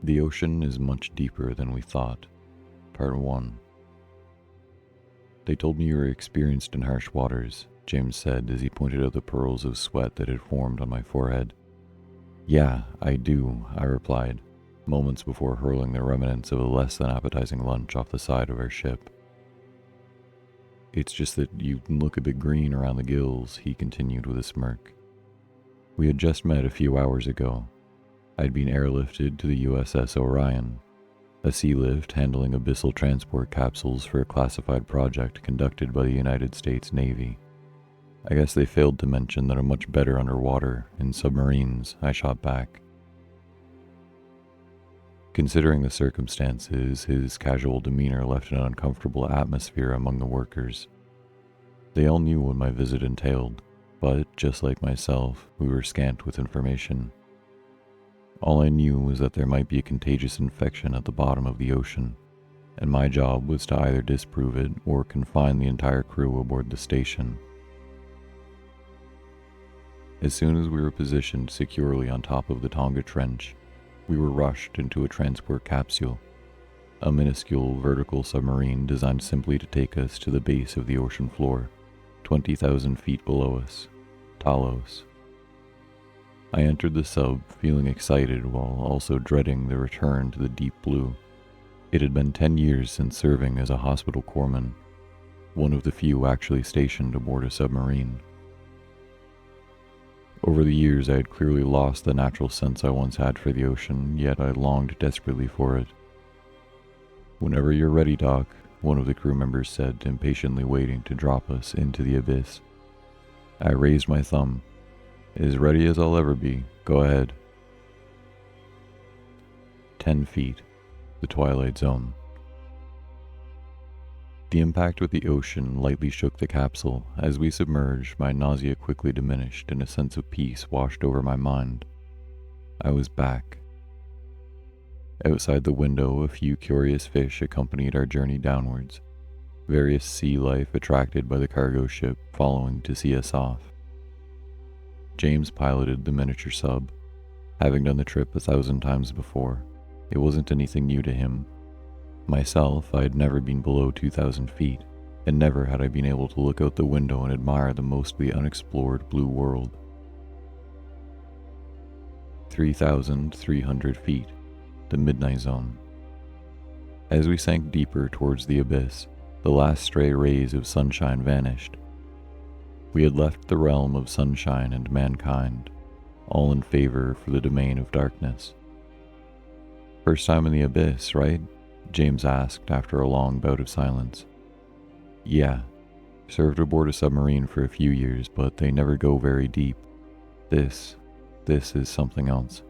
The ocean is much deeper than we thought. Part 1. They told me you were experienced in harsh waters, James said as he pointed out the pearls of sweat that had formed on my forehead. Yeah, I do, I replied, moments before hurling the remnants of a less than appetizing lunch off the side of our ship. It's just that you look a bit green around the gills, he continued with a smirk. We had just met a few hours ago. I'd been airlifted to the USS Orion, a sea lift handling abyssal transport capsules for a classified project conducted by the United States Navy. I guess they failed to mention that I'm much better underwater, in submarines, I shot back. Considering the circumstances, his casual demeanor left an uncomfortable atmosphere among the workers. They all knew what my visit entailed, but, just like myself, we were scant with information. All I knew was that there might be a contagious infection at the bottom of the ocean, and my job was to either disprove it or confine the entire crew aboard the station. As soon as we were positioned securely on top of the Tonga Trench, we were rushed into a transport capsule, a minuscule vertical submarine designed simply to take us to the base of the ocean floor, 20,000 feet below us, Talos. I entered the sub feeling excited while also dreading the return to the deep blue. It had been 10 years since serving as a hospital corpsman, one of the few actually stationed aboard a submarine. Over the years, I had clearly lost the natural sense I once had for the ocean, yet I longed desperately for it. Whenever you're ready, Doc, one of the crew members said, impatiently waiting to drop us into the abyss. I raised my thumb. As ready as I'll ever be. Go ahead. 10 feet. The twilight zone. The impact with the ocean lightly shook the capsule. As we submerged, my nausea quickly diminished and a sense of peace washed over my mind. I was back. Outside the window, a few curious fish accompanied our journey downwards, various sea life attracted by the cargo ship following to see us off. James piloted the miniature sub. Having done the trip 1,000 times before, it wasn't anything new to him. Myself, I had never been below 2,000 feet, and never had I been able to look out the window and admire the mostly unexplored blue world. 3,300 feet, the midnight zone. As we sank deeper towards the abyss, the last stray rays of sunshine vanished. We had left the realm of sunshine and mankind, all in favor for the domain of darkness. First time in the abyss, right? James asked after a long bout of silence. Yeah, served aboard a submarine for a few years, but they never go very deep. This is something else.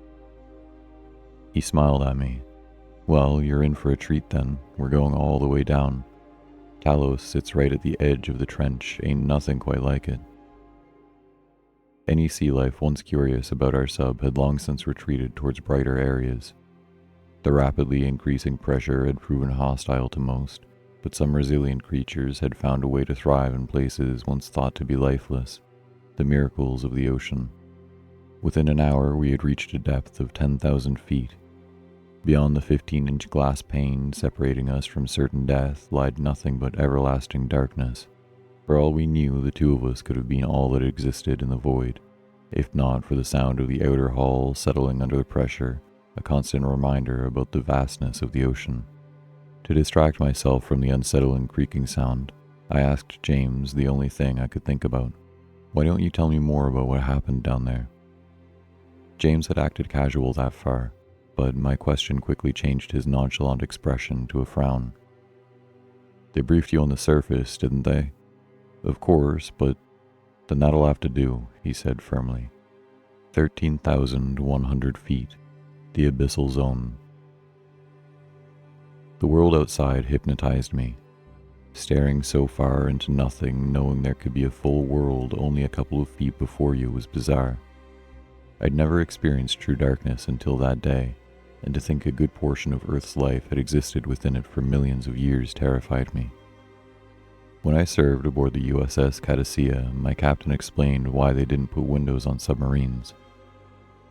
He smiled at me. Well, you're in for a treat then. We're going all the way down. Talos sits right at the edge of the trench, ain't nothing quite like it. Any sea life once curious about our sub had long since retreated towards brighter areas. The rapidly increasing pressure had proven hostile to most, but some resilient creatures had found a way to thrive in places once thought to be lifeless, the miracles of the ocean. Within an hour we had reached a depth of 10,000 feet. Beyond the 15-inch glass pane separating us from certain death lied nothing but everlasting darkness. For all we knew, the two of us could have been all that existed in the void, if not for the sound of the outer hull settling under the pressure, a constant reminder about the vastness of the ocean. To distract myself from the unsettling creaking sound, I asked James the only thing I could think about. Why don't you tell me more about what happened down there? James had acted casual that far, but my question quickly changed his nonchalant expression to a frown. They briefed you on the surface, didn't they? Of course, but then that'll have to do, he said firmly. 13,100 feet, the abyssal zone. The world outside hypnotized me. Staring so far into nothing, knowing there could be a full world only a couple of feet before you was bizarre. I'd never experienced true darkness until that day, and to think a good portion of Earth's life had existed within it for millions of years terrified me. When I served aboard the USS Cadicia, my captain explained why they didn't put windows on submarines.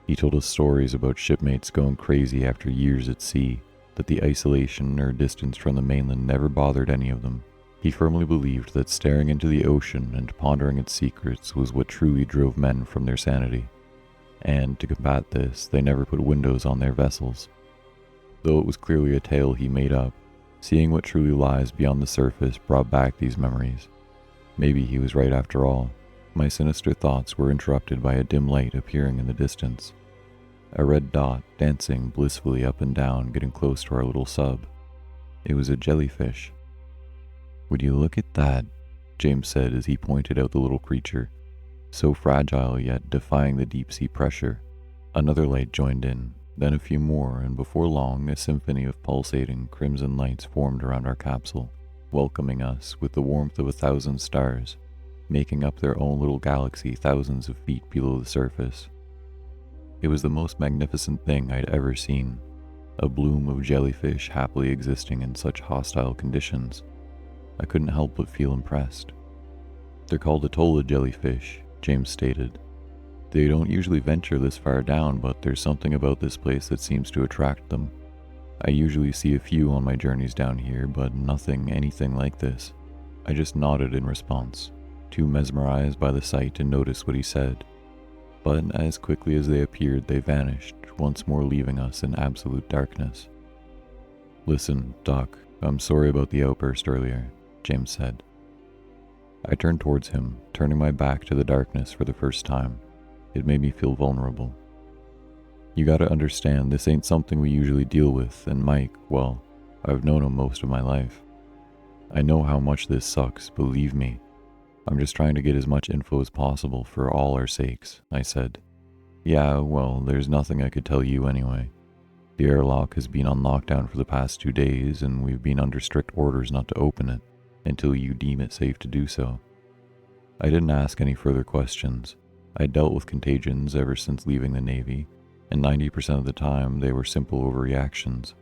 He told us stories about shipmates going crazy after years at sea, that the isolation or distance from the mainland never bothered any of them. He firmly believed that staring into the ocean and pondering its secrets was what truly drove men from their sanity. And to combat this, they never put windows on their vessels. Though it was clearly a tale he made up, seeing what truly lies beyond the surface brought back these memories. Maybe he was right after all. My sinister thoughts were interrupted by a dim light appearing in the distance. A red dot dancing blissfully up and down, getting close to our little sub. It was a jellyfish. "Would you look at that?" James said as he pointed out the little creature, so fragile yet defying the deep-sea pressure. Another light joined in, then a few more, and before long a symphony of pulsating crimson lights formed around our capsule, welcoming us with the warmth of 1,000 stars, making up their own little galaxy thousands of feet below the surface. It was the most magnificent thing I'd ever seen, a bloom of jellyfish happily existing in such hostile conditions. I couldn't help but feel impressed. "They're called Atolla jellyfish," James stated. "They don't usually venture this far down, but there's something about this place that seems to attract them. I usually see a few on my journeys down here, but nothing anything like this." I just nodded in response, too mesmerized by the sight to notice what he said. But as quickly as they appeared, they vanished, once more leaving us in absolute darkness. "Listen, Doc, I'm sorry about the outburst earlier," James said. I turned towards him, turning my back to the darkness for the first time. It made me feel vulnerable. "You gotta understand, this ain't something we usually deal with, and Mike, well, I've known him most of my life. I know how much this sucks, believe me. I'm just trying to get as much info as possible for all our sakes," I said. "Yeah, well, there's nothing I could tell you anyway. The airlock has been on lockdown for the past 2 days, and we've been under strict orders not to open it until you deem it safe to do so." I didn't ask any further questions. I dealt with contagions ever since leaving the Navy, and 90% of the time they were simple overreactions.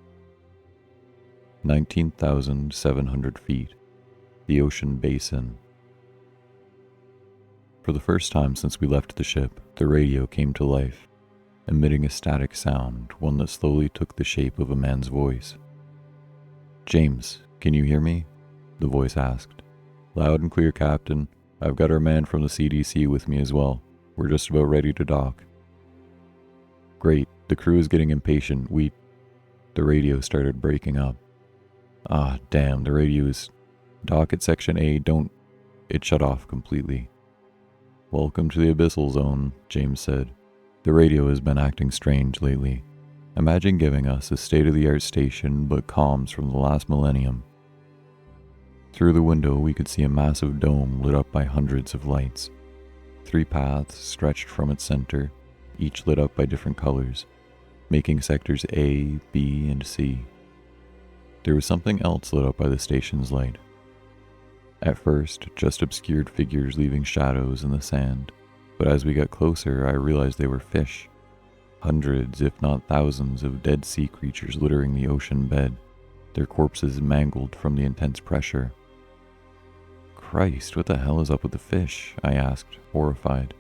19,700 feet. The ocean basin. For the first time since we left the ship, the radio came to life, emitting a static sound, one that slowly took the shape of a man's voice. "James, can you hear me?" the voice asked. "Loud and clear, Captain. I've got our man from the CDC with me as well. We're just about ready to dock." "Great, the crew is getting impatient. The radio started breaking up. "Ah, damn, the radio is... Dock at Section A, don't..." It shut off completely. "Welcome to the Abyssal Zone," James said. "The radio has been acting strange lately. Imagine giving us a state-of-the-art station, but comms from the last millennium." Through the window, we could see a massive dome lit up by hundreds of lights. 3 paths stretched from its center, each lit up by different colors, making sectors A, B, and C. There was something else lit up by the station's light. At first, just obscured figures leaving shadows in the sand, but as we got closer, I realized they were fish. Hundreds, if not thousands, of dead sea creatures littering the ocean bed, their corpses mangled from the intense pressure. "Christ, what the hell is up with the fish?" I asked, horrified.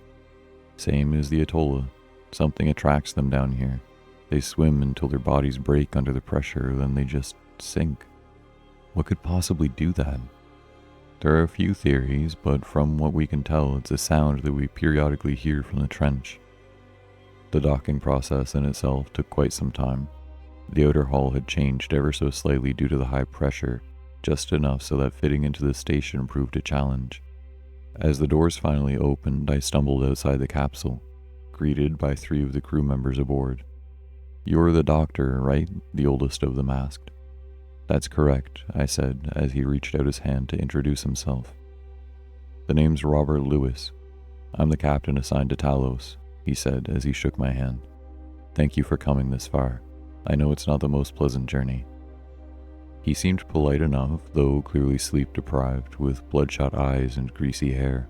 "Same as the Atolla. Something attracts them down here. They swim until their bodies break under the pressure, then they just sink." "What could possibly do that?" "There are a few theories, but from what we can tell, it's a sound that we periodically hear from the trench." The docking process in itself took quite some time. The outer hull had changed ever so slightly due to the high pressure, just enough so that fitting into the station proved a challenge. As the doors finally opened, I stumbled outside the capsule, greeted by 3 of the crew members aboard. "You're the doctor, right?" the oldest of them asked. "That's correct," I said as he reached out his hand to introduce himself. "The name's Robert Lewis. I'm the captain assigned to Talos," he said as he shook my hand. "Thank you for coming this far. I know it's not the most pleasant journey." He seemed polite enough, though clearly sleep-deprived, with bloodshot eyes and greasy hair.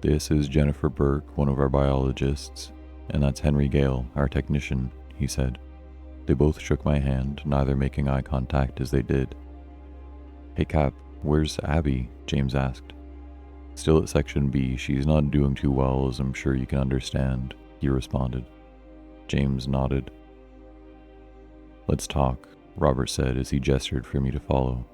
"This is Jennifer Burke, one of our biologists, and that's Henry Gale, our technician," he said. They both shook my hand, neither making eye contact as they did. "Hey Cap, where's Abby?" James asked. "Still at Section B. She's not doing too well, as I'm sure you can understand," he responded. James nodded. "Let's talk," Robert said as he gestured for me to follow.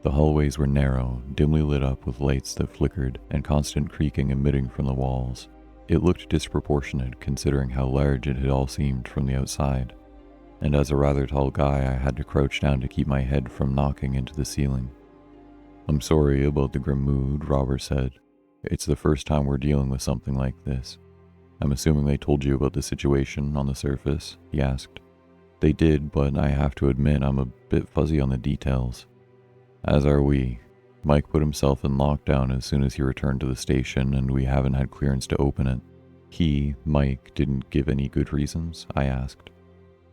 The hallways were narrow, dimly lit up with lights that flickered and constant creaking emitting from the walls. It looked disproportionate considering how large it had all seemed from the outside, and as a rather tall guy I had to crouch down to keep my head from knocking into the ceiling. "I'm sorry about the grim mood," Robert said. "It's the first time we're dealing with something like this." "I'm assuming they told you about the situation on the surface?" he asked. "They did, but I have to admit I'm a bit fuzzy on the details." "As are we. Mike put himself in lockdown as soon as he returned to the station, and we haven't had clearance to open it." Mike, didn't give any good reasons?" I asked.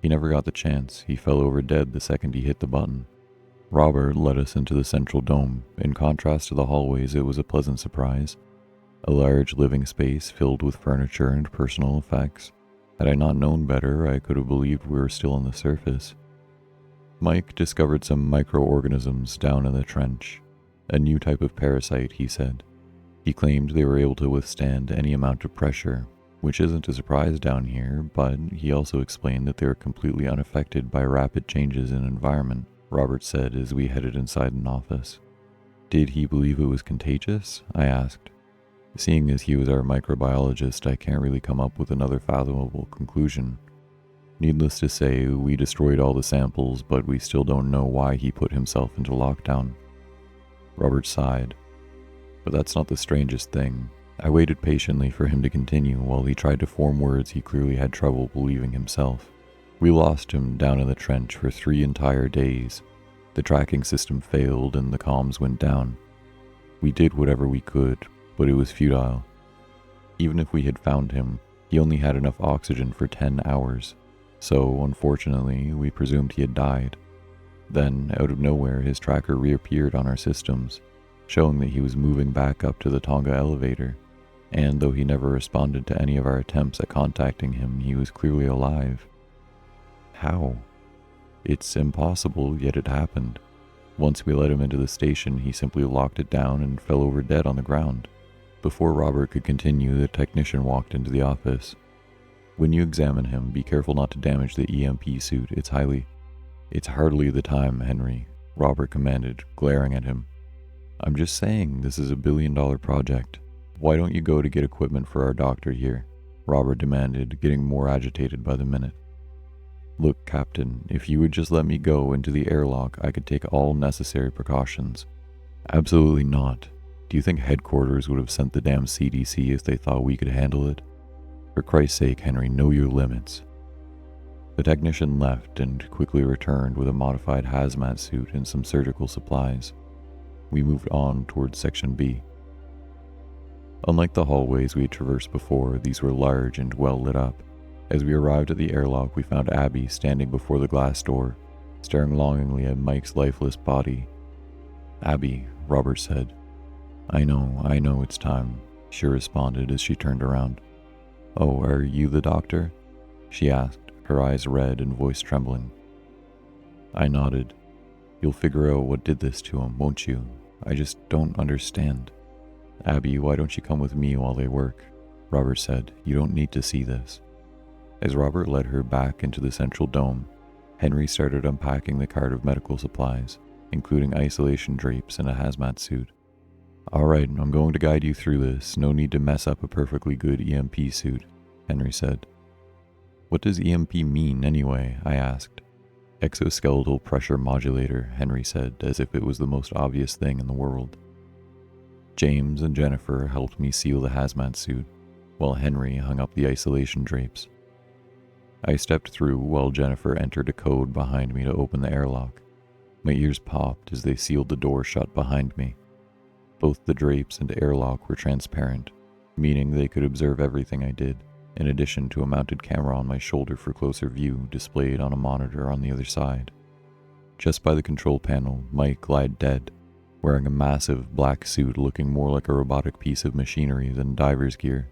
"He never got the chance. He fell over dead the second he hit the button." Robert led us into the central dome. In contrast to the hallways, it was a pleasant surprise. A large living space filled with furniture and personal effects. Had I not known better, I could have believed we were still on the surface. Mike discovered some microorganisms down in the trench. A new type of parasite, he said. He claimed they were able to withstand any amount of pressure, which isn't a surprise down here, but he also explained that they were completely unaffected by rapid changes in environment, Robert said as we headed inside an office. "Did he believe it was contagious?" I asked. Seeing as he was our microbiologist, I can't really come up with another fathomable conclusion. Needless to say, we destroyed all the samples, but we still don't know why he put himself into lockdown. Robert sighed. But that's not the strangest thing. I waited patiently for him to continue while he tried to form words he clearly had trouble believing himself. "We lost him down in the trench for 3 entire days. The tracking system failed and the comms went down. We did whatever we could, but it was futile. Even if we had found him, he only had enough oxygen for 10 hours. So, unfortunately, we presumed he had died. Then, out of nowhere, his tracker reappeared on our systems, showing that he was moving back up to the Tonga elevator. And though he never responded to any of our attempts at contacting him, he was clearly alive." "How?" "It's impossible, yet it happened. Once we let him into the station, he simply locked it down and fell over dead on the ground." Before Robert could continue, the technician walked into the office. "When you examine him, be careful not to damage the EMP suit. It's hardly the time, Henry," Robert commanded, glaring at him. "I'm just saying, this is a billion-dollar project. Why don't you go to get equipment for our doctor here?" Robert demanded, getting more agitated by the minute. "Look, Captain, if you would just let me go into the airlock, I could take all necessary precautions." "Absolutely not. Do you think headquarters would have sent the damn CDC if they thought we could handle it? For Christ's sake, Henry, know your limits." The technician left and quickly returned with a modified hazmat suit and some surgical supplies. We moved on towards Section B. Unlike the hallways we had traversed before, these were large and well lit up. As we arrived at the airlock, we found Abby standing before the glass door, staring longingly at Mike's lifeless body. "Abby," Robert said. I know it's time," she responded as she turned around. "Oh, are you the doctor?" she asked, her eyes red and voice trembling. I nodded. "You'll figure out what did this to him, won't you? I just don't understand." "Abby, why don't you come with me while they work?" Robert said. "You don't need to see this." As Robert led her back into the central dome, Henry started unpacking the cart of medical supplies, including isolation drapes and a hazmat suit. "All right, I'm going to guide you through this. No need to mess up a perfectly good EMP suit," Henry said. "What does EMP mean, anyway?" I asked. "Exoskeletal pressure modulator," Henry said, as if it was the most obvious thing in the world. James and Jennifer helped me seal the hazmat suit, while Henry hung up the isolation drapes. I stepped through while Jennifer entered a code behind me to open the airlock. My ears popped as they sealed the door shut behind me. Both the drapes and airlock were transparent, meaning they could observe everything I did, in addition to a mounted camera on my shoulder for closer view displayed on a monitor on the other side. Just by the control panel, Mike lied dead, wearing a massive black suit looking more like a robotic piece of machinery than diver's gear.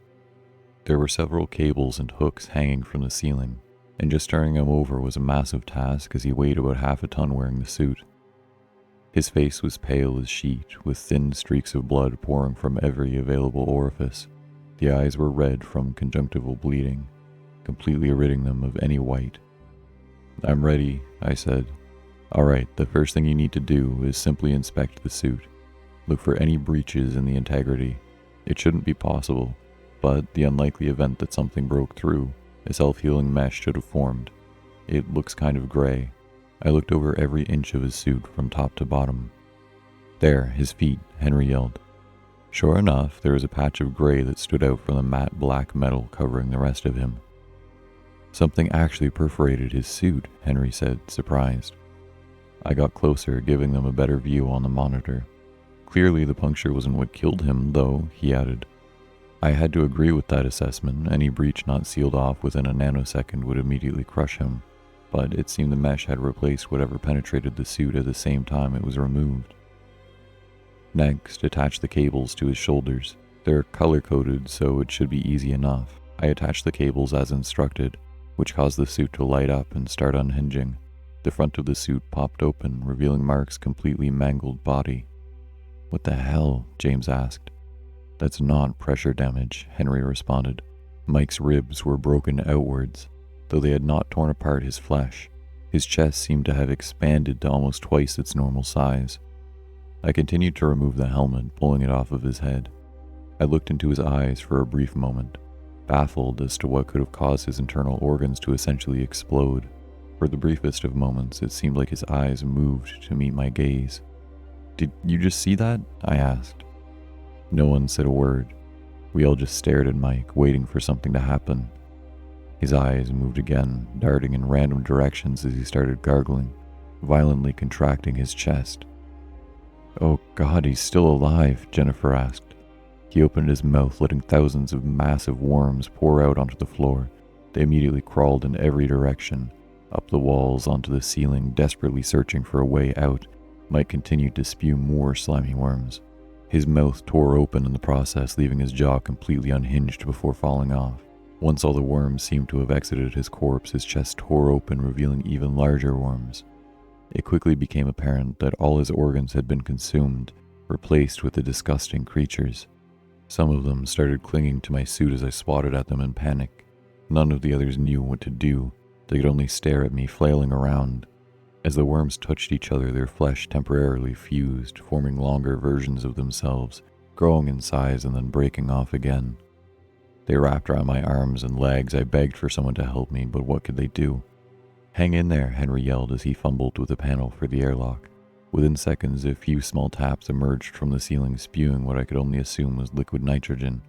There were several cables and hooks hanging from the ceiling, and just turning him over was a massive task as he weighed about half a ton wearing the suit. His face was pale as sheet, with thin streaks of blood pouring from every available orifice. The eyes were red from conjunctival bleeding. completely ridding them of any white. "I'm ready," I said. "Alright, the first thing you need to do is simply inspect the suit. Look for any breaches in the integrity. It shouldn't be possible, but the unlikely event that something broke through, a self-healing mesh should have formed. It looks kind of gray." I looked over every inch of his suit from top to bottom. "There, his feet," Henry yelled. Sure enough, there was a patch of gray that stood out from the matte black metal covering the rest of him. "Something actually perforated his suit," Henry said, surprised. I got closer, giving them a better view on the monitor. "Clearly the puncture wasn't what killed him, though," he added. I had to agree with that assessment. Any breach not sealed off within a nanosecond would immediately crush him, but it seemed the mesh had replaced whatever penetrated the suit at the same time it was removed. Next, attach the cables to his shoulders. They're color-coded, so it should be easy enough. I attached the cables as instructed, which caused the suit to light up and start unhinging. The front of the suit popped open, revealing Mark's completely mangled body. "What the hell?" James asked. "That's not pressure damage," Henry responded. Mike's ribs were broken outwards, though they had not torn apart his flesh. His chest seemed to have expanded to almost twice its normal size. I continued to remove the helmet, pulling it off of his head. I looked into his eyes for a brief moment, baffled as to what could have caused his internal organs to essentially explode. For the briefest of moments, it seemed like his eyes moved to meet my gaze. "Did you just see that?" I asked. No one said a word. We all just stared at Mike, waiting for something to happen. His eyes moved again, darting in random directions as he started gargling, violently contracting his chest. "Oh God, he's still alive," Jennifer asked. He opened his mouth, letting thousands of massive worms pour out onto the floor. They immediately crawled in every direction, up the walls, onto the ceiling, desperately searching for a way out. Mike continued to spew more slimy worms. His mouth tore open in the process, leaving his jaw completely unhinged before falling off. Once all the worms seemed to have exited his corpse, his chest tore open, revealing even larger worms. It quickly became apparent that all his organs had been consumed, replaced with the disgusting creatures. Some of them started clinging to my suit as I swatted at them in panic. None of the others knew what to do. They could only stare at me, flailing around. As the worms touched each other, their flesh temporarily fused, forming longer versions of themselves, growing in size and then breaking off again. They wrapped around my arms and legs. I begged for someone to help me, but what could they do? "Hang in there," Henry yelled as he fumbled with the panel for the airlock. Within seconds, a few small taps emerged from the ceiling, spewing what I could only assume was liquid nitrogen.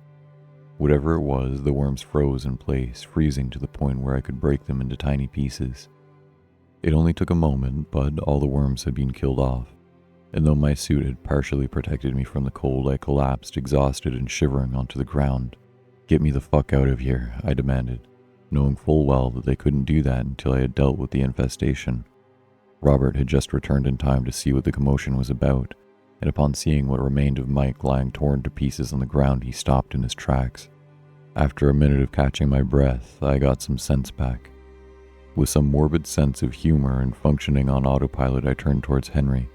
Whatever it was, the worms froze in place, freezing to the point where I could break them into tiny pieces. It only took a moment, but all the worms had been killed off, and though my suit had partially protected me from the cold, I collapsed, exhausted and shivering, onto the ground. "Get me the fuck out of here," I demanded, knowing full well that they couldn't do that until I had dealt with the infestation. Robert had just returned in time to see what the commotion was about, and upon seeing what remained of Mike lying torn to pieces on the ground, he stopped in his tracks. After a minute of catching my breath, I got some sense back. With some morbid sense of humor and functioning on autopilot, I turned towards Henry.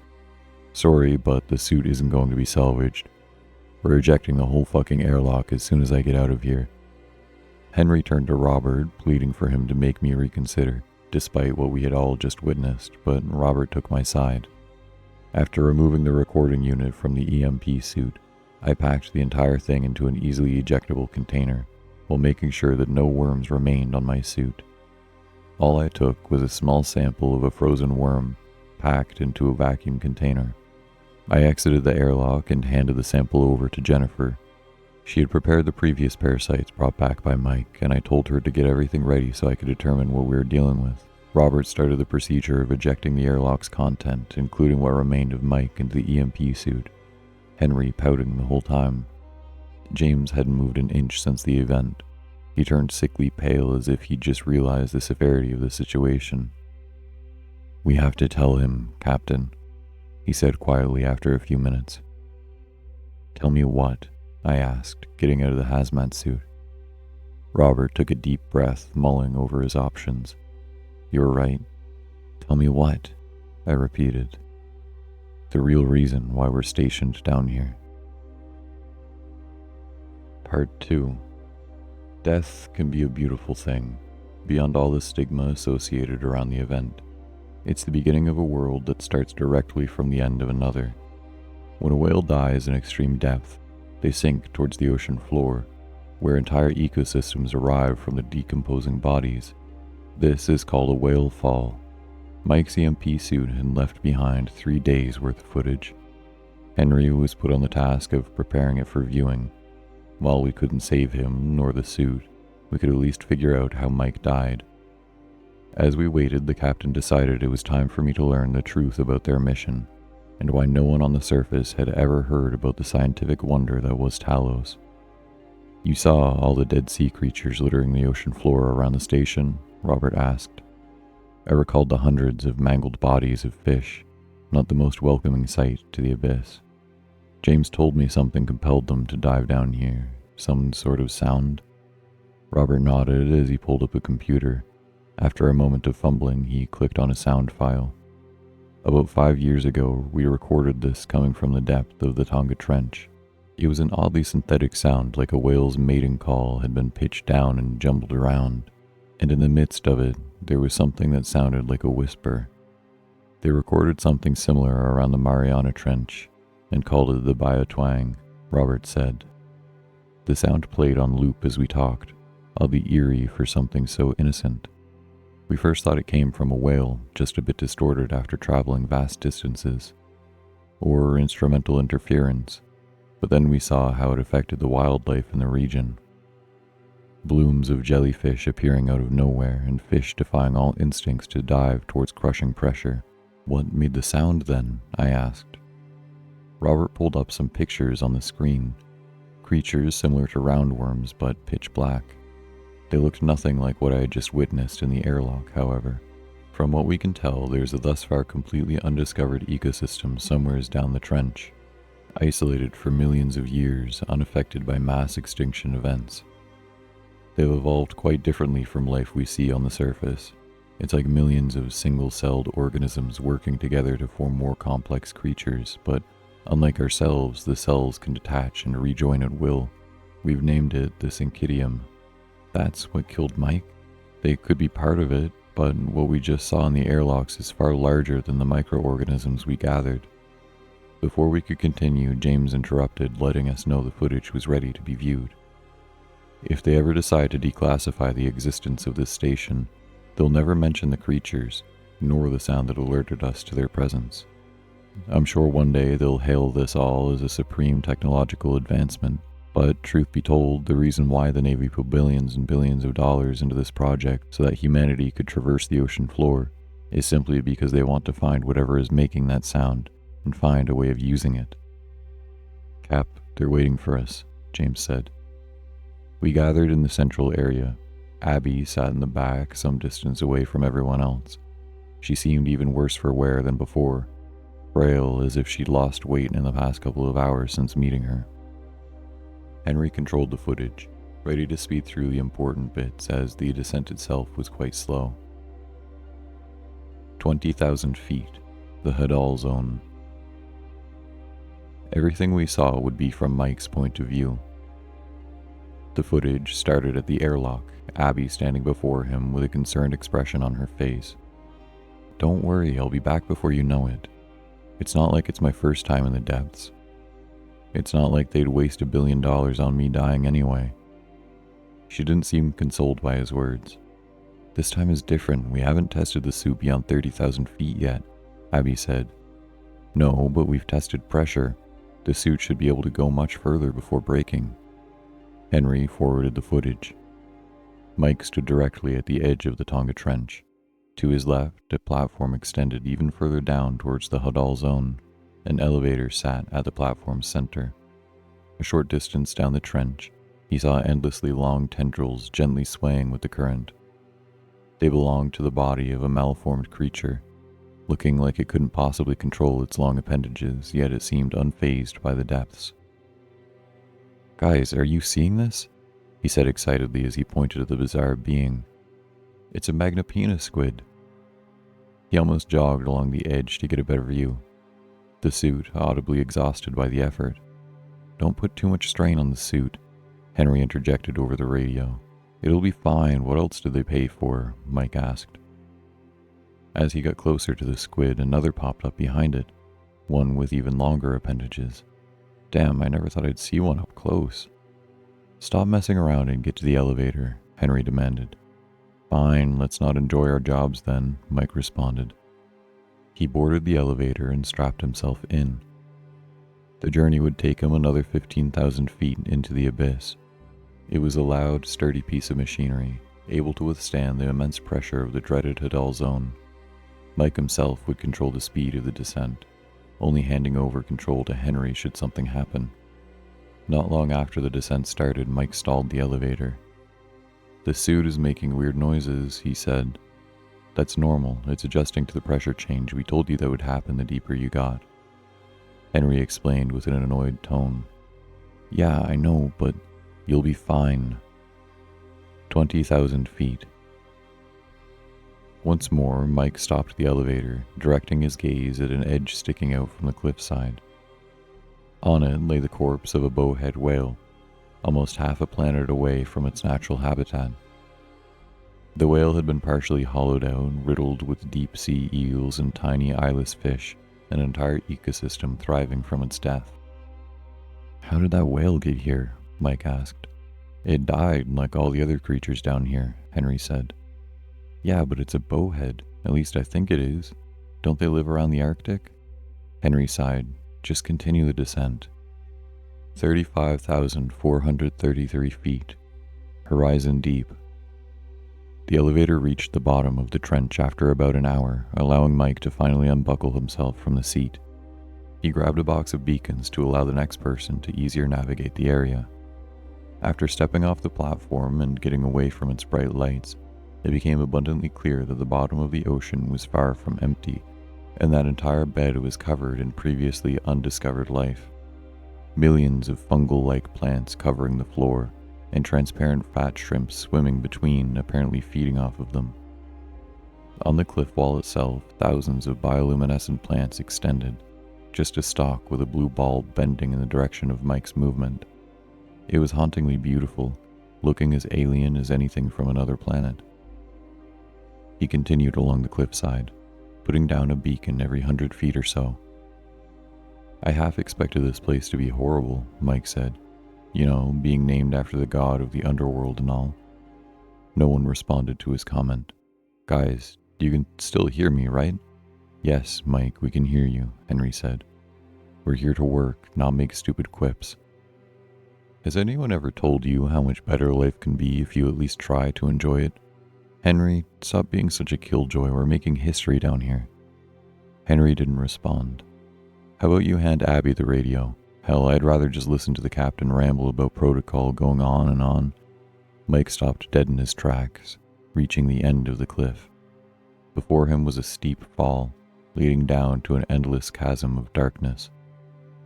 "Sorry, but the suit isn't going to be salvaged. We're ejecting the whole fucking airlock as soon as I get out of here." Henry turned to Robert, pleading for him to make me reconsider, despite what we had all just witnessed, but Robert took my side. After removing the recording unit from the EMP suit, I packed the entire thing into an easily ejectable container, while making sure that no worms remained on my suit. All I took was a small sample of a frozen worm, packed into a vacuum container. I exited the airlock and handed the sample over to Jennifer. She had prepared the previous parasites brought back by Mike, and I told her to get everything ready so I could determine what we were dealing with. Robert started the procedure of ejecting the airlock's content, including what remained of Mike, into the EMP suit, Henry pouting the whole time. James hadn't moved an inch since the event. He turned sickly pale, as if he'd just realized the severity of the situation. "We have to tell him, Captain," he said quietly after a few minutes. "Tell me what?" I asked, getting out of the hazmat suit. Robert took a deep breath, mulling over his options. "You're right. Tell me what?" I repeated. "The real reason why we're stationed down here." Part 2. Death can be a beautiful thing, beyond all the stigma associated around the event. It's the beginning of a world that starts directly from the end of another. When a whale dies in extreme depth, they sink towards the ocean floor, where entire ecosystems arrive from the decomposing bodies. This is called a whale fall. Mike's EMP suit had left behind 3 days worth of footage. Henry was put on the task of preparing it for viewing. While we couldn't save him, nor the suit, we could at least figure out how Mike died. As we waited, the captain decided it was time for me to learn the truth about their mission, and why no one on the surface had ever heard about the scientific wonder that was Talos. "You saw all the dead sea creatures littering the ocean floor around the station?" Robert asked. I recalled the hundreds of mangled bodies of fish, not the most welcoming sight to the abyss. James told me something compelled them to dive down here, some sort of sound. Robert nodded as he pulled up a computer. After a moment of fumbling, he clicked on a sound file. About 5 years ago, we recorded this coming from the depth of the Tonga Trench. It was an oddly synthetic sound, like a whale's mating call had been pitched down and jumbled around, and in the midst of it, there was something that sounded like a whisper. They recorded something similar around the Mariana Trench and called it the Biotwang, Robert said. The sound played on loop as we talked, oddly eerie for something so innocent. We first thought it came from a whale, just a bit distorted after traveling vast distances, or instrumental interference, but then we saw how it affected the wildlife in the region. Blooms of jellyfish appearing out of nowhere and fish defying all instincts to dive towards crushing pressure. "What made the sound then?" I asked. Robert pulled up some pictures on the screen. Creatures similar to roundworms but pitch black. They looked nothing like what I had just witnessed in the airlock, however. From what we can tell, there's a thus far completely undiscovered ecosystem somewheres down the trench, isolated for millions of years, unaffected by mass extinction events. They've evolved quite differently from life we see on the surface. It's like millions of single-celled organisms working together to form more complex creatures, but unlike ourselves, the cells can detach and rejoin at will. We've named it the Syncytium. That's what killed Mike? They could be part of it, but what we just saw in the airlocks is far larger than the microorganisms we gathered. Before we could continue, James interrupted, letting us know the footage was ready to be viewed. If they ever decide to declassify the existence of this station, they'll never mention the creatures, nor the sound that alerted us to their presence. I'm sure one day they'll hail this all as a supreme technological advancement, but truth be told, the reason why the Navy put billions and billions of dollars into this project so that humanity could traverse the ocean floor is simply because they want to find whatever is making that sound and find a way of using it. "Cap, they're waiting for us," James said. We gathered in the central area. Abby sat in the back, some distance away from everyone else. She seemed even worse for wear than before, frail as if she'd lost weight in the past couple of hours since meeting her. Henry controlled the footage, ready to speed through the important bits as the descent itself was quite slow. 20,000 feet, the Hadal Zone. Everything we saw would be from Mike's point of view. The footage started at the airlock, Abby standing before him with a concerned expression on her face. "Don't worry, I'll be back before you know it. It's not like it's my first time in the depths. It's not like they'd waste $1 billion on me dying anyway." She didn't seem consoled by his words. "This time is different. We haven't tested the suit beyond 30,000 feet yet," Abby said. "No, but we've tested pressure. The suit should be able to go much further before breaking." Henry forwarded the footage. Mike stood directly at the edge of the Tonga Trench. To his left, a platform extended even further down towards the Hadal Zone. An elevator sat at the platform's center. A short distance down the trench, he saw endlessly long tendrils gently swaying with the current. They belonged to the body of a malformed creature, looking like it couldn't possibly control its long appendages, yet it seemed unfazed by the depths. "Guys, are you seeing this?" he said excitedly as he pointed at the bizarre being. "It's a Magnapena squid." He almost jogged along the edge to get a better view. The suit, audibly exhausted by the effort. "Don't put too much strain on the suit," Henry interjected over the radio. "It'll be fine. What else did they pay for?" Mike asked. As he got closer to the squid, another popped up behind it, one with even longer appendages. Damn, I never thought I'd see one up close. "Stop messing around and get to the elevator," Henry demanded. "Fine, let's not enjoy our jobs then," Mike responded. He boarded the elevator and strapped himself in. The journey would take him another 15,000 feet into the abyss. It was a loud, sturdy piece of machinery, able to withstand the immense pressure of the dreaded Hadal zone. Mike himself would control the speed of the descent, only handing over control to Henry should something happen. Not long after the descent started, Mike stalled the elevator. "The suit is making weird noises," he said. "That's normal. It's adjusting to the pressure change. We told you that would happen the deeper you got." Henry explained with an annoyed tone. "Yeah, I know, but you'll be fine." 20,000 feet. Once more, Mike stopped the elevator, directing his gaze at an edge sticking out from the cliffside. On it lay the corpse of a bowhead whale, almost half a planet away from its natural habitat. The whale had been partially hollowed out, riddled with deep-sea eels and tiny eyeless fish, an entire ecosystem thriving from its death. "How did that whale get here?" Mike asked. "It died like all the other creatures down here," Henry said. "Yeah, but it's a bowhead. At least I think it is. Don't they live around the Arctic?" Henry sighed. "Just continue the descent." 35,433 feet. Horizon deep. The elevator reached the bottom of the trench after about an hour, allowing Mike to finally unbuckle himself from the seat. He grabbed a box of beacons to allow the next person to easier navigate the area. After stepping off the platform and getting away from its bright lights, it became abundantly clear that the bottom of the ocean was far from empty, and that entire bed was covered in previously undiscovered life. Millions of fungal-like plants covering the floor, and transparent fat shrimps swimming between, apparently feeding off of them. On the cliff wall itself, thousands of bioluminescent plants extended, just a stalk with a blue bulb bending in the direction of Mike's movement. It was hauntingly beautiful, looking as alien as anything from another planet. He continued along the cliffside, putting down a beacon every 100 feet or so. "I half expected this place to be horrible," Mike said. "You know, being named after the god of the underworld and all." No one responded to his comment. "Guys, you can still hear me, right?" "Yes, Mike, we can hear you," Henry said. "We're here to work, not make stupid quips." "Has anyone ever told you how much better life can be if you at least try to enjoy it? Henry, stop being such a killjoy. We're making history down here." Henry didn't respond. "How about you hand Abby the radio? Hell, I'd rather just listen to the captain ramble about protocol going on and on." Mike stopped dead in his tracks, reaching the end of the cliff. Before him was a steep fall, leading down to an endless chasm of darkness.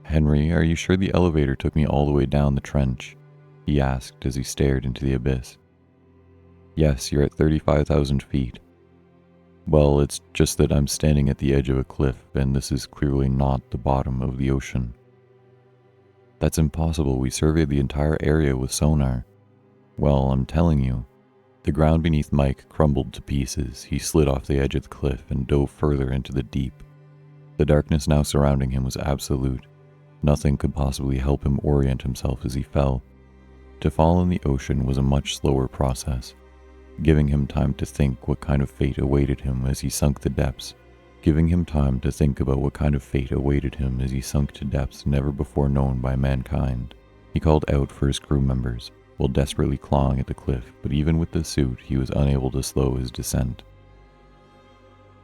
"Henry, are you sure the elevator took me all the way down the trench?" he asked as he stared into the abyss. "Yes, you're at 35,000 feet. Well, it's just that I'm standing at the edge of a cliff, and this is clearly not the bottom of the ocean." "That's impossible. We surveyed the entire area with sonar." "Well, I'm telling you." The ground beneath Mike crumbled to pieces. He slid off the edge of the cliff and dove further into the deep. The darkness now surrounding him was absolute. Nothing could possibly help him orient himself as he fell. To fall in the ocean was a much slower process, giving him time to think what kind of fate awaited him as he sunk to depths. Giving him time to think about what kind of fate awaited him as he sunk to depths never before known by mankind. He called out for his crew members, while desperately clawing at the cliff, but even with the suit, he was unable to slow his descent.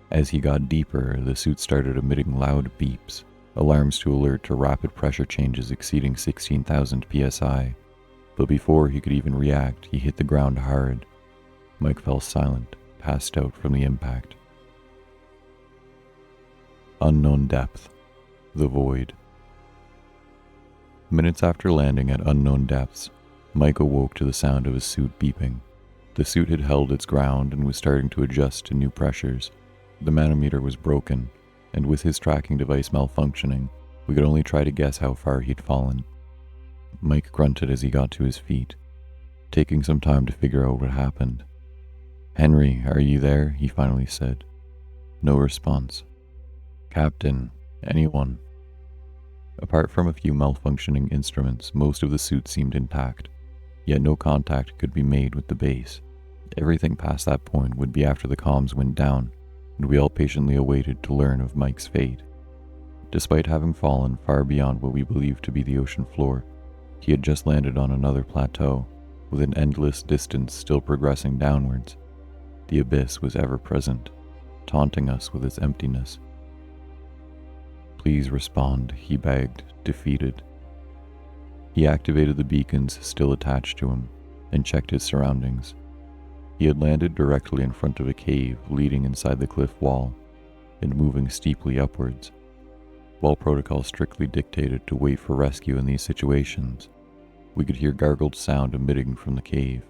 As he got deeper, the suit started emitting loud beeps, alarms to alert to rapid pressure changes exceeding 16,000 psi. But before he could even react, he hit the ground hard. Mike fell silent, passed out from the impact. Unknown depth. The void. Minutes after landing at unknown depths, Mike awoke to the sound of his suit beeping. The suit had held its ground and was starting to adjust to new pressures. The manometer was broken, and with his tracking device malfunctioning, we could only try to guess how far he'd fallen. Mike grunted as he got to his feet. taking some time to figure out what happened. "Henry, are you there?" he finally said. No response. "Captain, anyone?" Apart from a few malfunctioning instruments, most of the suit seemed intact, yet no contact could be made with the base. Everything past that point would be after the comms went down, and we all patiently awaited to learn of Mike's fate. Despite having fallen far beyond what we believed to be the ocean floor, he had just landed on another plateau, with an endless distance still progressing downwards. The abyss was ever present, taunting us with its emptiness. "Please respond," he begged, defeated. He activated the beacons still attached to him, and checked his surroundings. He had landed directly in front of a cave leading inside the cliff wall, and moving steeply upwards. While protocol strictly dictated to wait for rescue in these situations, we could hear gargled sound emitting from the cave.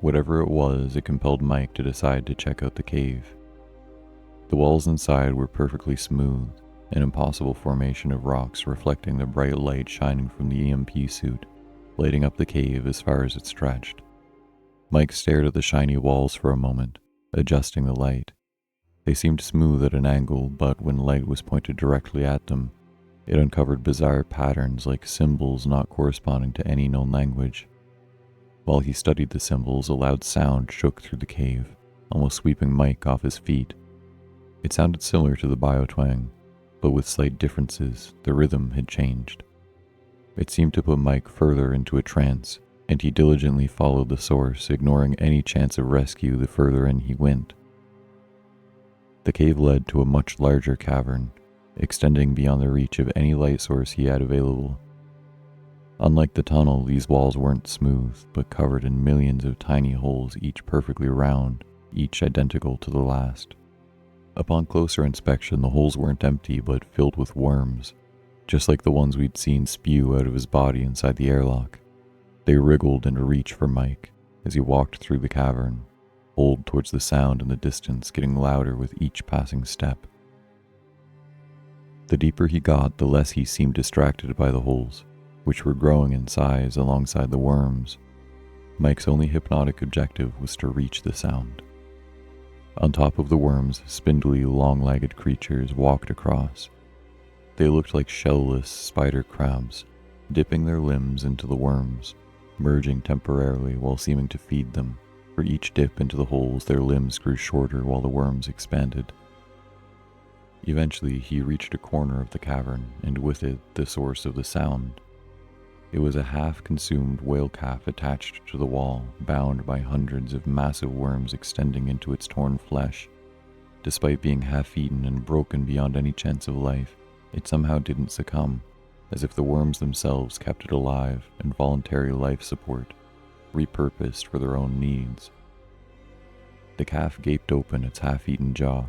Whatever it was, it compelled Mike to decide to check out the cave. The walls inside were perfectly smooth, an impossible formation of rocks reflecting the bright light shining from the EMP suit, lighting up the cave as far as it stretched. Mike stared at the shiny walls for a moment, adjusting the light. They seemed smooth at an angle, but when light was pointed directly at them, it uncovered bizarre patterns like symbols not corresponding to any known language. While he studied the symbols, a loud sound shook through the cave, almost sweeping Mike off his feet. It sounded similar to the biotwang, but with slight differences. The rhythm had changed. It seemed to put Mike further into a trance, and he diligently followed the source, ignoring any chance of rescue the further in he went. The cave led to a much larger cavern, extending beyond the reach of any light source he had available. Unlike the tunnel, these walls weren't smooth, but covered in millions of tiny holes, each perfectly round, each identical to the last. Upon closer inspection, the holes weren't empty, but filled with worms, just like the ones we'd seen spew out of his body inside the airlock. They wriggled into reach for Mike as he walked through the cavern, pulled towards the sound in the distance, getting louder with each passing step. The deeper he got, the less he seemed distracted by the holes, which were growing in size alongside the worms. Mike's only hypnotic objective was to reach the sound. On top of the worms, spindly, long-legged creatures walked across. They looked like shell-less spider crabs, dipping their limbs into the worms, merging temporarily while seeming to feed them. For each dip into the holes, their limbs grew shorter while the worms expanded. Eventually, he reached a corner of the cavern, and with it, the source of the sound. It was a half-consumed whale calf attached to the wall, bound by hundreds of massive worms extending into its torn flesh. Despite being half-eaten and broken beyond any chance of life, it somehow didn't succumb, as if the worms themselves kept it alive and voluntary life support, repurposed for their own needs. The calf gaped open its half-eaten jaw,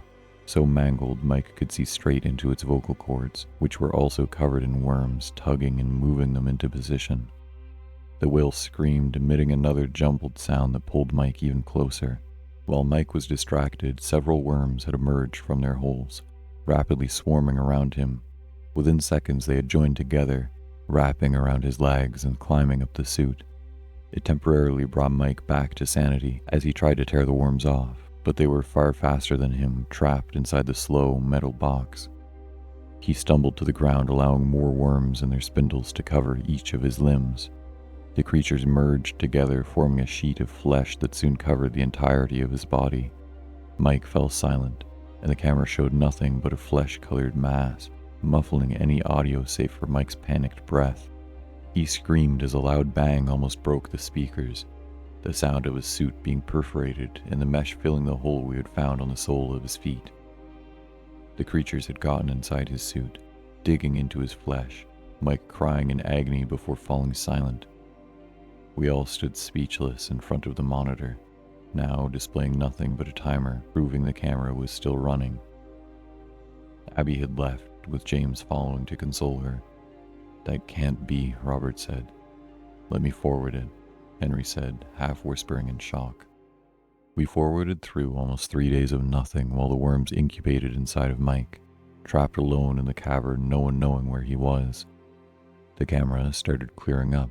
so mangled Mike could see straight into its vocal cords, which were also covered in worms, tugging and moving them into position. The whale screamed, emitting another jumbled sound that pulled Mike even closer. While Mike was distracted, several worms had emerged from their holes, rapidly swarming around him. Within seconds they had joined together, wrapping around his legs and climbing up the suit. It temporarily brought Mike back to sanity as he tried to tear the worms off, but they were far faster than him, trapped inside the slow metal box. He stumbled to the ground, allowing more worms and their spindles to cover each of his limbs. The creatures merged together, forming a sheet of flesh that soon covered the entirety of his body. Mike fell silent, and the camera showed nothing but a flesh-colored mass, muffling any audio save for Mike's panicked breath. He screamed as a loud bang almost broke the speakers, the sound of his suit being perforated and the mesh filling the hole we had found on the sole of his feet. The creatures had gotten inside his suit, digging into his flesh, Mike crying in agony before falling silent. We all stood speechless in front of the monitor, now displaying nothing but a timer, proving the camera was still running. Abby had left, with James following to console her. "That can't be," Robert said. "Let me forward it," Henry said, half whispering in shock. We forwarded through almost 3 days of nothing while the worms incubated inside of Mike, trapped alone in the cavern, no one knowing where he was. The camera started clearing up.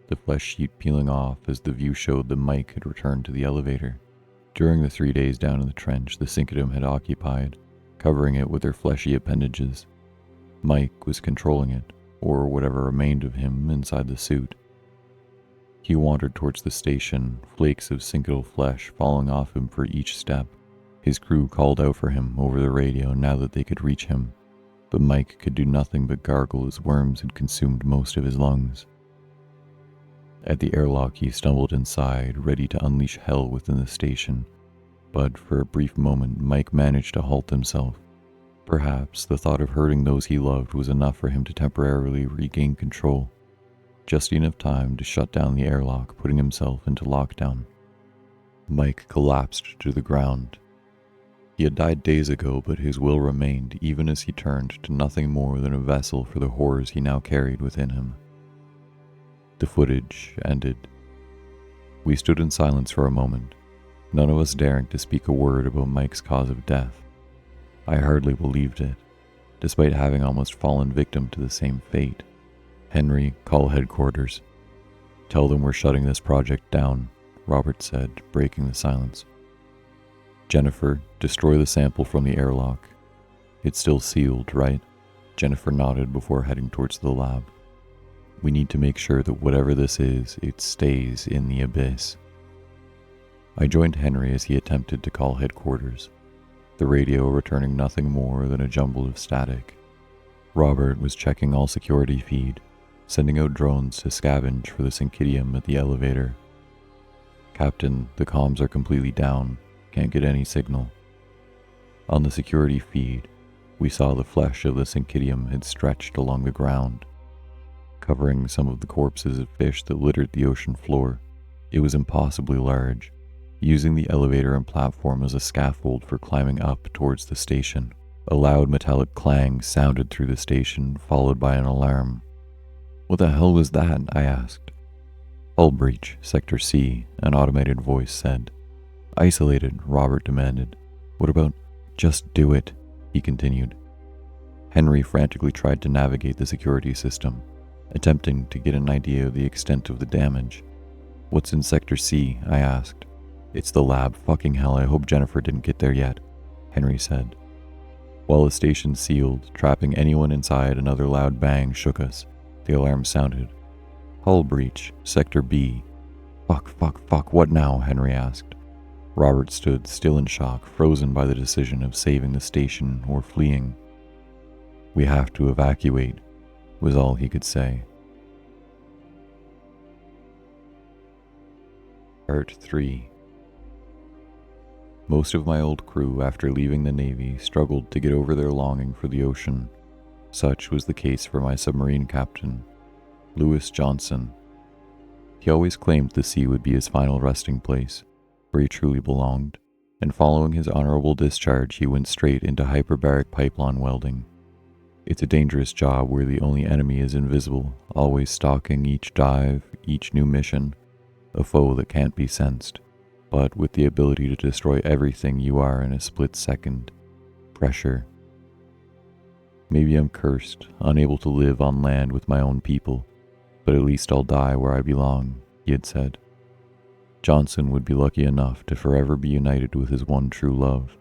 the flesh sheet peeling off as the view showed that Mike had returned to the elevator. During the 3 days down in the trench the Synchedum had occupied, covering it with their fleshy appendages, Mike was controlling it, or whatever remained of him inside the suit. He wandered towards the station, flakes of synchedal flesh falling off him for each step. His crew called out for him over the radio now that they could reach him, but Mike could do nothing but gargle as worms had consumed most of his lungs. At the airlock he stumbled inside, ready to unleash hell within the station, but for a brief moment Mike managed to halt himself. Perhaps the thought of hurting those he loved was enough for him to temporarily regain control, just enough time to shut down the airlock, putting himself into lockdown. Mike collapsed to the ground. He had died days ago, but his will remained even as he turned to nothing more than a vessel for the horrors he now carried within him. The footage ended. We stood in silence for a moment, none of us daring to speak a word about Mike's cause of death. I hardly believed it, despite having almost fallen victim to the same fate. "Henry, call headquarters. Tell them we're shutting this project down," Robert said, breaking the silence. "Jennifer, destroy the sample from the airlock. It's still sealed, right?" Jennifer nodded before heading towards the lab. "We need to make sure that whatever this is, it stays in the abyss." I joined Henry as he attempted to call headquarters, the radio returning nothing more than a jumble of static. Robert was checking all security feed, sending out drones to scavenge for the Syncytium at the elevator. "Captain, the comms are completely down. Can't get any signal." On the security feed, we saw the flesh of the Syncytium had stretched along the ground, covering some of the corpses of fish that littered the ocean floor. It was impossibly large, using the elevator and platform as a scaffold for climbing up towards the station. A loud metallic clang sounded through the station, followed by an alarm. "What the hell was that?" I asked. "Hull breach, Sector C," an automated voice said. "Isolated," Robert demanded. "What about just do it?" he continued. Henry frantically tried to navigate the security system, attempting to get an idea of the extent of the damage. "What's in Sector C?" I asked. "It's the lab. Fucking hell, I hope Jennifer didn't get there yet," Henry said. While the station sealed, trapping anyone inside, another loud bang shook us. The alarm sounded. "Hull breach, Sector B." Fuck, what now?" Henry asked. Robert stood still in shock, frozen by the decision of saving the station or fleeing. "We have to evacuate," was all he could say. Part 3. Most of my old crew, after leaving the Navy, struggled to get over their longing for the ocean. Such was the case for my submarine captain, Lewis Johnson. He always claimed the sea would be his final resting place, where he truly belonged, and following his honorable discharge he went straight into hyperbaric pipeline welding. It's a dangerous job where the only enemy is invisible, always stalking each dive, each new mission, a foe that can't be sensed, but with the ability to destroy everything you are in a split second. Pressure. "Maybe I'm cursed, unable to live on land with my own people, but at least I'll die where I belong," he had said. Johnson would be lucky enough to forever be united with his one true love,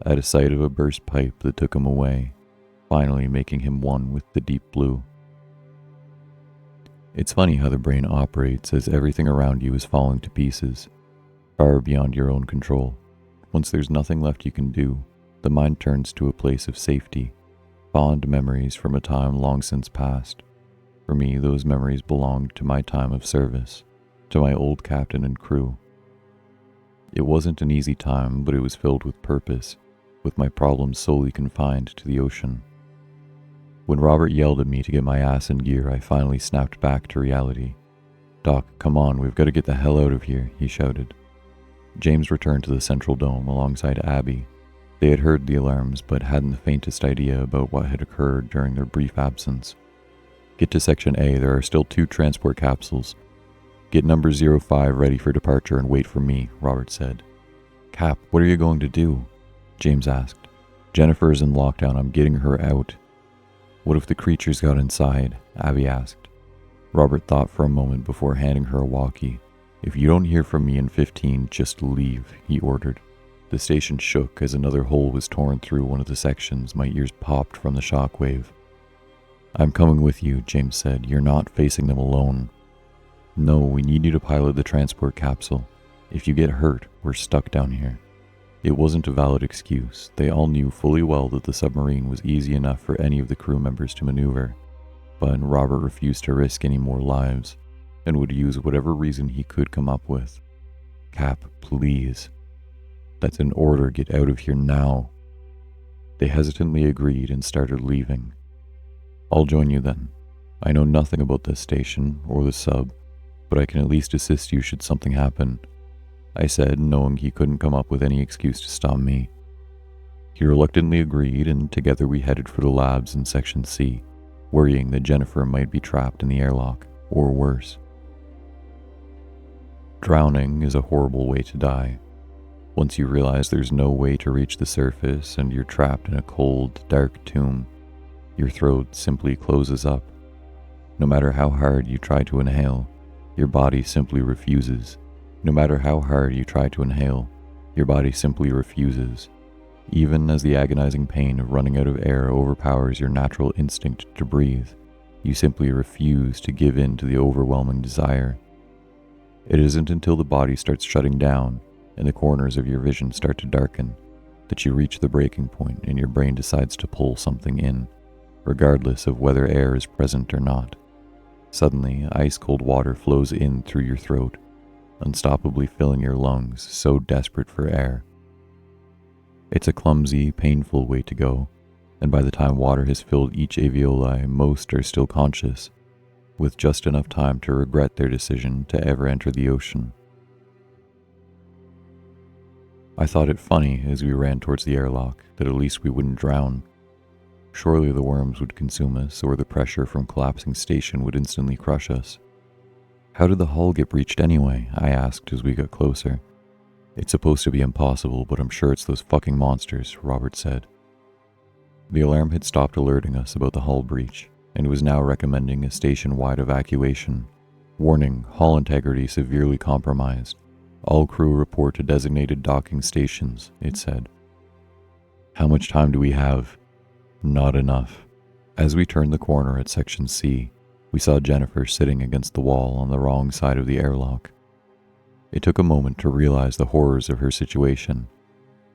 at a sight of a burst pipe that took him away, finally making him one with the deep blue. It's funny how the brain operates as everything around you is falling to pieces, far beyond your own control. Once there's nothing left you can do, the mind turns to a place of safety, fond memories from a time long since past. For me, those memories belonged to my time of service, to my old captain and crew. It wasn't an easy time, but it was filled with purpose, with my problems solely confined to the ocean. When Robert yelled at me to get my ass in gear, I finally snapped back to reality. "Doc, come on, we've got to get the hell out of here," he shouted. James returned to the central dome alongside Abby. They had heard the alarms, but hadn't the faintest idea about what had occurred during their brief absence. "Get to Section A, there are still 2 transport capsules. Get number 05 ready for departure and wait for me," Robert said. "Cap, what are you going to do?" James asked. "Jennifer is in lockdown, I'm getting her out." "What if the creatures got inside?" Abby asked. Robert thought for a moment before handing her a walkie. "If you don't hear from me in 15, just leave," he ordered. The station shook as another hole was torn through one of the sections. My ears popped from the shockwave. "I'm coming with you," James said. "You're not facing them alone." "No, we need you to pilot the transport capsule. If you get hurt, we're stuck down here." It wasn't a valid excuse. They all knew fully well that the submarine was easy enough for any of the crew members to maneuver. But Robert refused to risk any more lives, and would use whatever reason he could come up with. "Cap, please." "That's an order. Get out of here now." They hesitantly agreed and started leaving. "I'll join you then. I know nothing about this station or the sub, but I can at least assist you should something happen," I said, knowing he couldn't come up with any excuse to stop me. He reluctantly agreed, and together we headed for the labs in Section C, worrying that Jennifer might be trapped in the airlock, or worse. Drowning is a horrible way to die. Once you realize there's no way to reach the surface and you're trapped in a cold, dark tomb, your throat simply closes up. No matter how hard you try to inhale, your body simply refuses. No matter how hard you try to inhale, your body simply refuses. Even as the agonizing pain of running out of air overpowers your natural instinct to breathe, you simply refuse to give in to the overwhelming desire. It isn't until the body starts shutting down and the corners of your vision start to darken that you reach the breaking point and your brain decides to pull something in, regardless of whether air is present or not. Suddenly, ice-cold water flows in through your throat, unstoppably filling your lungs, so desperate for air. It's a clumsy, painful way to go, and by the time water has filled each alveoli, most are still conscious, with just enough time to regret their decision to ever enter the ocean. I thought it funny as we ran towards the airlock that at least we wouldn't drown. Surely the worms would consume us, or the pressure from collapsing station would instantly crush us. "How did the hull get breached anyway?" I asked as we got closer. "It's supposed to be impossible, but I'm sure it's those fucking monsters," Robert said. The alarm had stopped alerting us about the hull breach, and was now recommending a station-wide evacuation. "Warning, hull integrity severely compromised. All crew report to designated docking stations," it said. "How much time do we have?" "Not enough." As we turned the corner at Section C, we saw Jennifer sitting against the wall on the wrong side of the airlock. It took a moment to realize the horrors of her situation.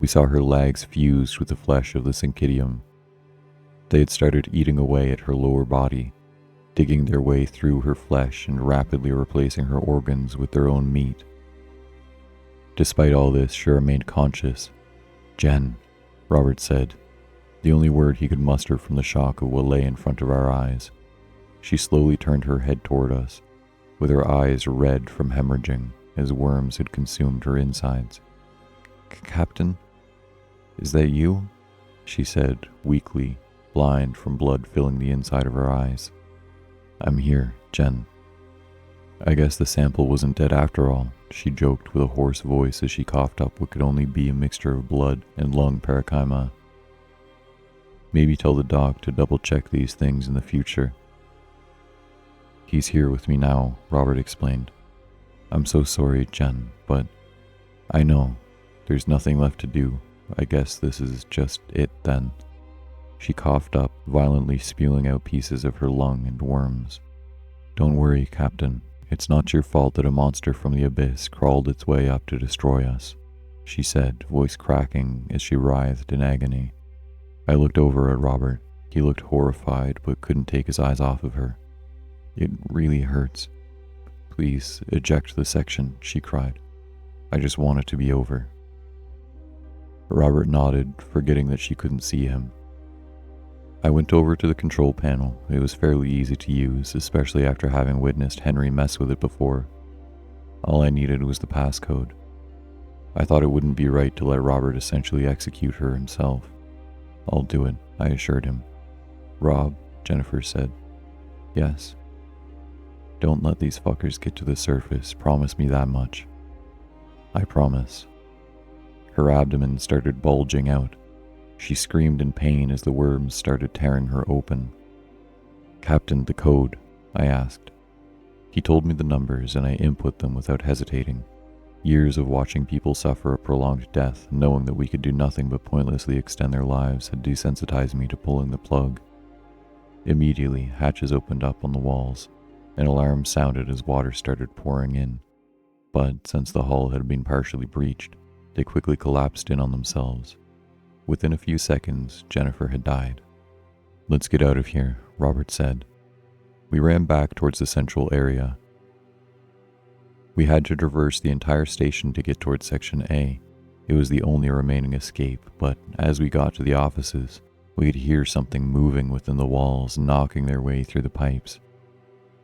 We saw her legs fused with the flesh of the syncytium. They had started eating away at her lower body, digging their way through her flesh and rapidly replacing her organs with their own meat. Despite all this, she remained conscious. "Jen," Robert said, the only word he could muster from the shock of what lay in front of our eyes. She slowly turned her head toward us, with her eyes red from hemorrhaging as worms had consumed her insides. "Captain, is that you?" she said, weakly, blind from blood filling the inside of her eyes. "I'm here, Jen." "I guess the sample wasn't dead after all," she joked with a hoarse voice as she coughed up what could only be a mixture of blood and lung parenchyma. "Maybe tell the doc to double-check these things in the future." "He's here with me now," Robert explained. "I'm so sorry, Jen, but I know there's nothing left to do. I guess this is just it then." She coughed up, violently spewing out pieces of her lung and worms. "Don't worry, Captain. It's not your fault that a monster from the abyss crawled its way up to destroy us," she said, voice cracking as she writhed in agony. I looked over at Robert. He looked horrified but couldn't take his eyes off of her. "It really hurts. Please, eject the section," she cried. "I just want it to be over." Robert nodded, forgetting that she couldn't see him. I went over to the control panel. It was fairly easy to use, especially after having witnessed Henry mess with it before. All I needed was the passcode. I thought it wouldn't be right to let Robert essentially execute her himself. "I'll do it," I assured him. "Rob," Jennifer said. "Yes." "Don't let these fuckers get to the surface. Promise me that much." "I promise." Her abdomen started bulging out. She screamed in pain as the worms started tearing her open. "Captain, the code," I asked. He told me the numbers and I input them without hesitating. Years of watching people suffer a prolonged death, knowing that we could do nothing but pointlessly extend their lives, had desensitized me to pulling the plug. Immediately, hatches opened up on the walls. An alarm sounded as water started pouring in. But since the hull had been partially breached, they quickly collapsed in on themselves. Within a few seconds, Jennifer had died. "Let's get out of here," Robert said. We ran back towards the central area. We had to traverse the entire station to get towards Section A. It was the only remaining escape, but as we got to the offices, we could hear something moving within the walls, knocking their way through the pipes.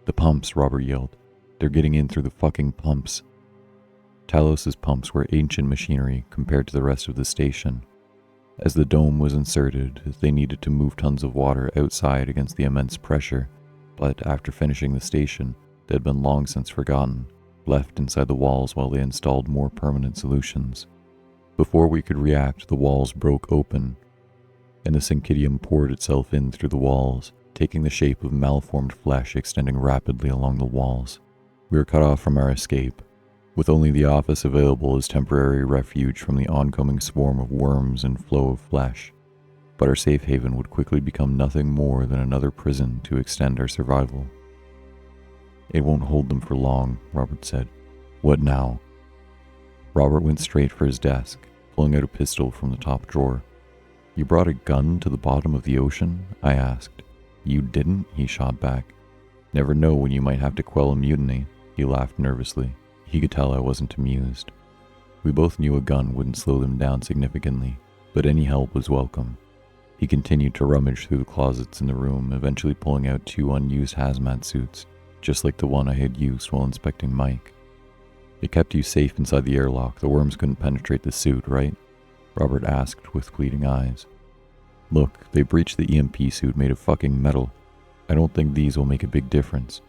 "The pumps," Robert yelled. "They're getting in through the fucking pumps." Talos's pumps were ancient machinery compared to the rest of the station. As the dome was inserted, they needed to move tons of water outside against the immense pressure, but after finishing the station, they had been long since forgotten, left inside the walls while they installed more permanent solutions. Before we could react, the walls broke open, and the syncytium poured itself in through the walls, taking the shape of malformed flesh extending rapidly along the walls. We were cut off from our escape, with only the office available as temporary refuge from the oncoming swarm of worms and flow of flesh. But our safe haven would quickly become nothing more than another prison to extend our survival. "It won't hold them for long," Robert said. "What now?" Robert went straight for his desk, pulling out a pistol from the top drawer. "You brought a gun to the bottom of the ocean?" I asked. "You didn't?" he shot back. "Never know when you might have to quell a mutiny." He laughed nervously. He could tell I wasn't amused. We both knew a gun wouldn't slow them down significantly, but any help was welcome. He continued to rummage through the closets in the room, eventually pulling out 2 unused hazmat suits, just like the one I had used while inspecting Mike. "It kept you safe inside the airlock. The worms couldn't penetrate the suit, right?" Robert asked with pleading eyes. "Look, they breached the EMP suit made of fucking metal. I don't think these will make a big difference.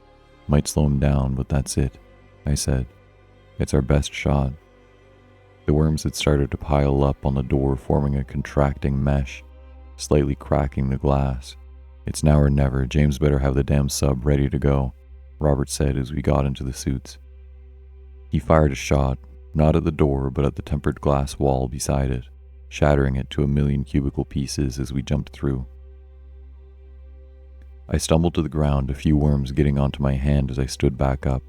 Might slow them down, but that's it," I said. "It's our best shot." The worms had started to pile up on the door, forming a contracting mesh, slightly cracking the glass. "It's now or never. James better have the damn sub ready to go," Robert said as we got into the suits. He fired a shot, not at the door but at the tempered glass wall beside it, shattering it to 1,000,000 cubical pieces as we jumped through. I stumbled to the ground, a few worms getting onto my hand as I stood back up.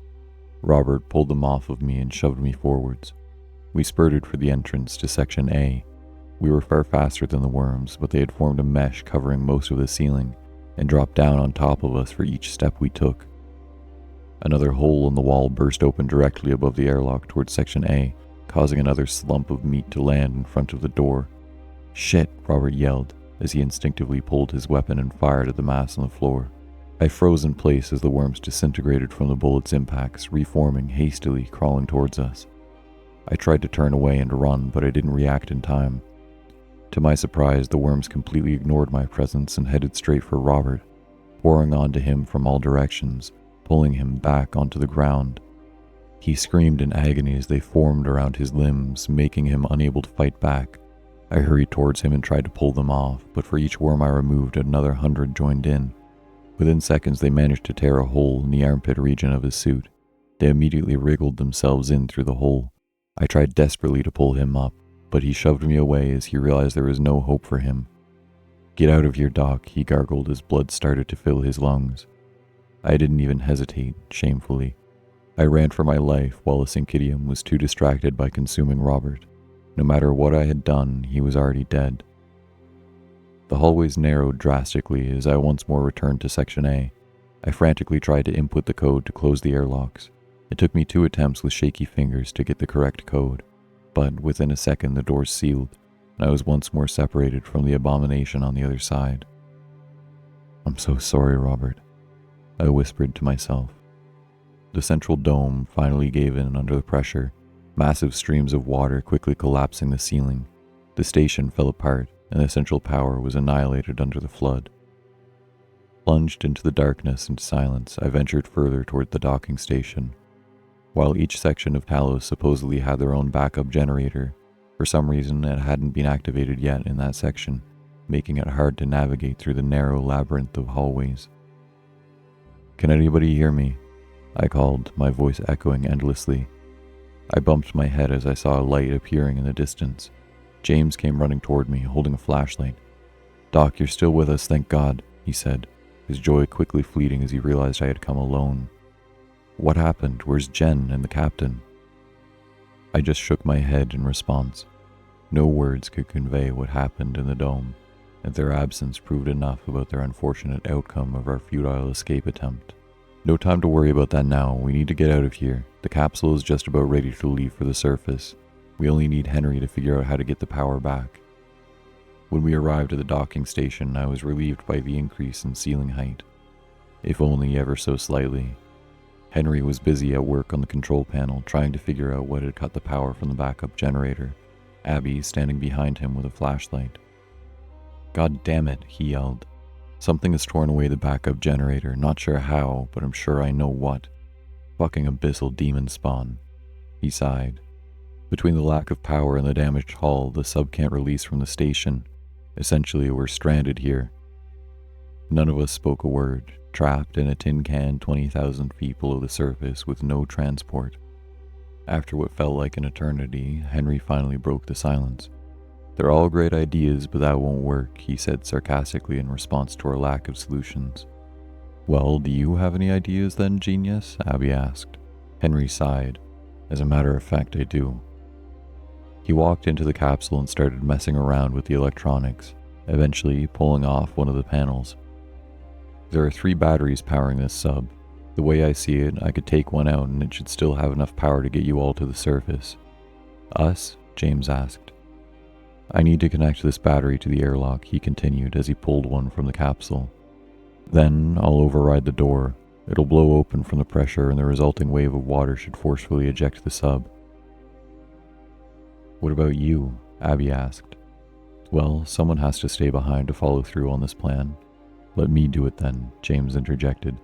Robert pulled them off of me and shoved me forwards. We spurted for the entrance to Section A. We were far faster than the worms, but they had formed a mesh covering most of the ceiling and dropped down on top of us for each step we took. Another hole in the wall burst open directly above the airlock towards Section A, causing another slump of meat to land in front of the door. "Shit," Robert yelled as he instinctively pulled his weapon and fired at the mass on the floor. I froze in place as the worms disintegrated from the bullet's impacts, reforming hastily, crawling towards us. I tried to turn away and run, but I didn't react in time. To my surprise, the worms completely ignored my presence and headed straight for Robert, pouring onto him from all directions, pulling him back onto the ground. He screamed in agony as they formed around his limbs, making him unable to fight back. I hurried towards him and tried to pull them off, but for each worm I removed, another 100 joined in. Within seconds, they managed to tear a hole in the armpit region of his suit. They immediately wriggled themselves in through the hole. I tried desperately to pull him up, but he shoved me away as he realized there was no hope for him. "Get out of here, Doc," he gargled as blood started to fill his lungs. I didn't even hesitate, shamefully. I ran for my life while the syncytium was too distracted by consuming Robert. No matter what I had done, he was already dead. The hallways narrowed drastically as I once more returned to Section A. I frantically tried to input the code to close the airlocks. It took me 2 attempts with shaky fingers to get the correct code, but within a second the doors sealed, and I was once more separated from the abomination on the other side. "I'm so sorry, Robert," I whispered to myself. The central dome finally gave in under the pressure, massive streams of water quickly collapsing the ceiling. The station fell apart, and the central power was annihilated under the flood. Plunged into the darkness and silence, I ventured further toward the docking station. While each section of Talos supposedly had their own backup generator, for some reason it hadn't been activated yet in that section, making it hard to navigate through the narrow labyrinth of hallways. "Can anybody hear me?" I called, my voice echoing endlessly. I bumped my head as I saw a light appearing in the distance. James came running toward me, holding a flashlight. "Doc, you're still with us, thank God," he said, his joy quickly fleeting as he realized I had come alone. "What happened? Where's Jen and the captain?" I just shook my head in response. No words could convey what happened in the dome, and their absence proved enough about their unfortunate outcome of our futile escape attempt. "No time to worry about that now. We need to get out of here. The capsule is just about ready to leave for the surface. We only need Henry to figure out how to get the power back." When we arrived at the docking station, I was relieved by the increase in ceiling height, if only ever so slightly. Henry was busy at work on the control panel, trying to figure out what had cut the power from the backup generator, Abby standing behind him with a flashlight. "God damn it," he yelled. "Something has torn away the backup generator, not sure how, but I'm sure I know what. Fucking abyssal demon spawn." He sighed. "Between the lack of power and the damaged hull, the sub can't release from the station. Essentially, we're stranded here." None of us spoke a word, trapped in a tin can 20,000 feet below the surface with no transport. After what felt like an eternity, Henry finally broke the silence. "They're all great ideas, but that won't work," he said sarcastically in response to our lack of solutions. "Well, do you have any ideas then, genius?" Abby asked. Henry sighed. "As a matter of fact, I do." He walked into the capsule and started messing around with the electronics, eventually pulling off one of the panels. "There are 3 batteries powering this sub. The way I see it, I could take one out and it should still have enough power to get you all to the surface." "Us?" James asked. "I need to connect this battery to the airlock," he continued as he pulled one from the capsule. "Then I'll override the door. It'll blow open from the pressure and the resulting wave of water should forcefully eject the sub." "What about you?" Abby asked. "Well, someone has to stay behind to follow through on this plan." "Let me do it then," James interjected.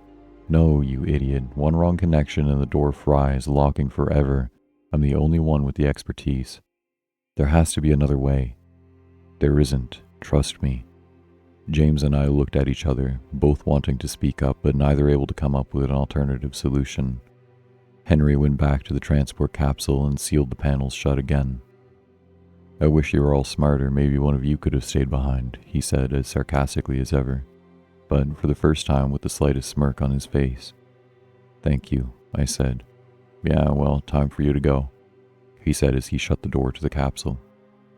"No, you idiot. One wrong connection and the door fries, locking forever. I'm the only one with the expertise. There has to be another way." "There isn't. Trust me." James and I looked at each other, both wanting to speak up but neither able to come up with an alternative solution. Henry went back to the transport capsule and sealed the panels shut again. "I wish you were all smarter. Maybe one of you could have stayed behind," he said as sarcastically as ever, but for the first time with the slightest smirk on his face. "Thank you," I said. "Yeah, well, time for you to go," he said as he shut the door to the capsule.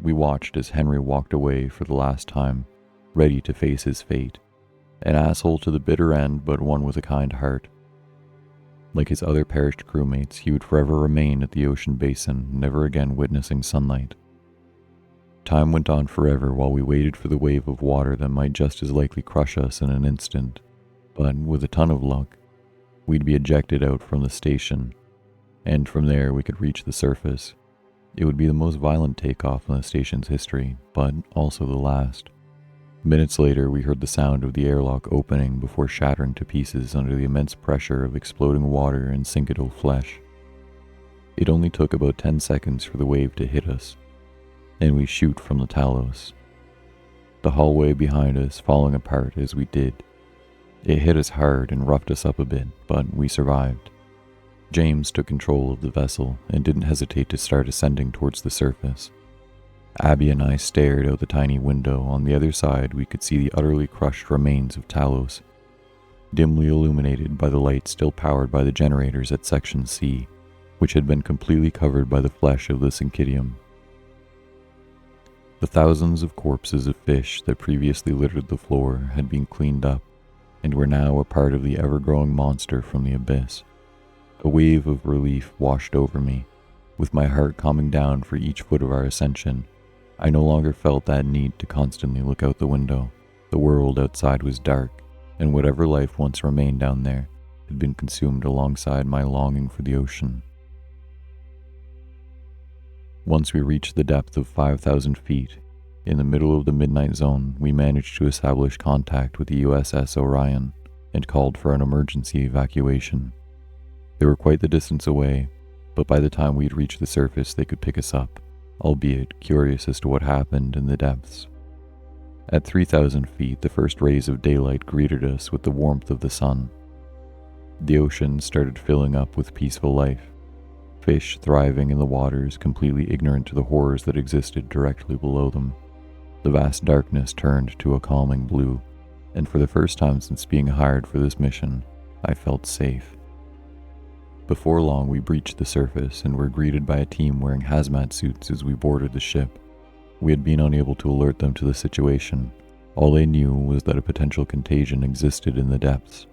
We watched as Henry walked away for the last time, ready to face his fate. An asshole to the bitter end, but one with a kind heart. Like his other perished crewmates, he would forever remain at the ocean basin, never again witnessing sunlight. Time went on forever while we waited for the wave of water that might just as likely crush us in an instant. But with a ton of luck, we'd be ejected out from the station, and from there we could reach the surface. It would be the most violent takeoff in the station's history, but also the last. Minutes later, we heard the sound of the airlock opening before shattering to pieces under the immense pressure of exploding water and Cinquedo flesh. It only took about 10 seconds for the wave to hit us, and we shoot from the Talos. The hallway behind us falling apart as we did. It hit us hard and roughed us up a bit, but we survived. James took control of the vessel and didn't hesitate to start ascending towards the surface. Abby and I stared out the tiny window. On the other side, we could see the utterly crushed remains of Talos, dimly illuminated by the light still powered by the generators at Section C, which had been completely covered by the flesh of the Syncytium. The thousands of corpses of fish that previously littered the floor had been cleaned up, and were now a part of the ever-growing monster from the abyss. A wave of relief washed over me. With my heart calming down for each foot of our ascension, I no longer felt that need to constantly look out the window. The world outside was dark, and whatever life once remained down there had been consumed alongside my longing for the ocean. Once we reached the depth of 5,000 feet, in the middle of the midnight zone, we managed to establish contact with the USS Orion and called for an emergency evacuation. They were quite the distance away, but by the time we'd reached the surface they could pick us up, albeit curious as to what happened in the depths. At 3,000 feet, the first rays of daylight greeted us with the warmth of the sun. The ocean started filling up with peaceful life, fish thriving in the waters, completely ignorant to the horrors that existed directly below them. The vast darkness turned to a calming blue, and for the first time since being hired for this mission, I felt safe. Before long, we breached the surface and were greeted by a team wearing hazmat suits as we boarded the ship. We had been unable to alert them to the situation. All they knew was that a potential contagion existed in the depths,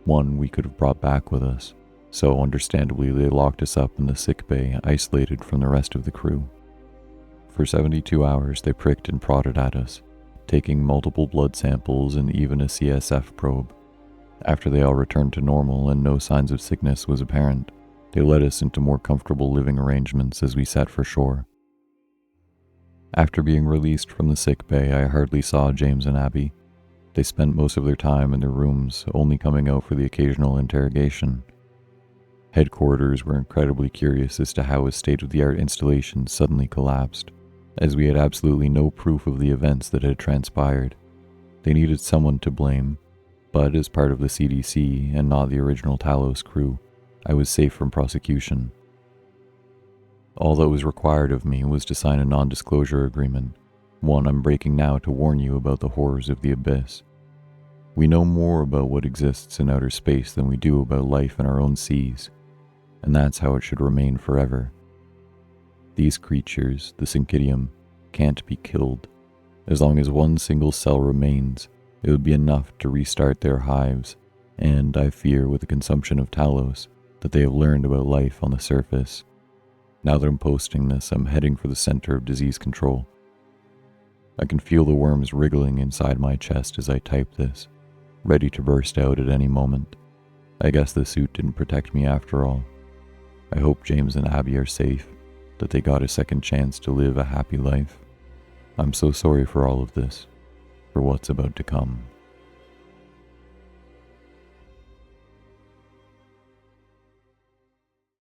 one we could have brought back with us, so understandably they locked us up in the sick bay, isolated from the rest of the crew. For 72 hours they pricked and prodded at us, taking multiple blood samples and even a CSF probe. After they all returned to normal and no signs of sickness was apparent, they led us into more comfortable living arrangements as we set for shore. After being released from the sick bay, I hardly saw James and Abby. They spent most of their time in their rooms, only coming out for the occasional interrogation. Headquarters were incredibly curious as to how a state-of-the-art installation suddenly collapsed, as we had absolutely no proof of the events that had transpired. They needed someone to blame, but as part of the CDC and not the original Talos crew, I was safe from prosecution. All that was required of me was to sign a non-disclosure agreement, one I'm breaking now to warn you about the horrors of the abyss. We know more about what exists in outer space than we do about life in our own seas, and that's how it should remain forever. These creatures, the Syncytium, can't be killed. As long as one single cell remains, it would be enough to restart their hives, and I fear with the consumption of Talos that they have learned about life on the surface. Now that I'm posting this, I'm heading for the center of disease control. I can feel the worms wriggling inside my chest as I type this, ready to burst out at any moment. I guess the suit didn't protect me after all. I hope James and Abby are safe, that they got a second chance to live a happy life. I'm so sorry for all of this, for what's about to come.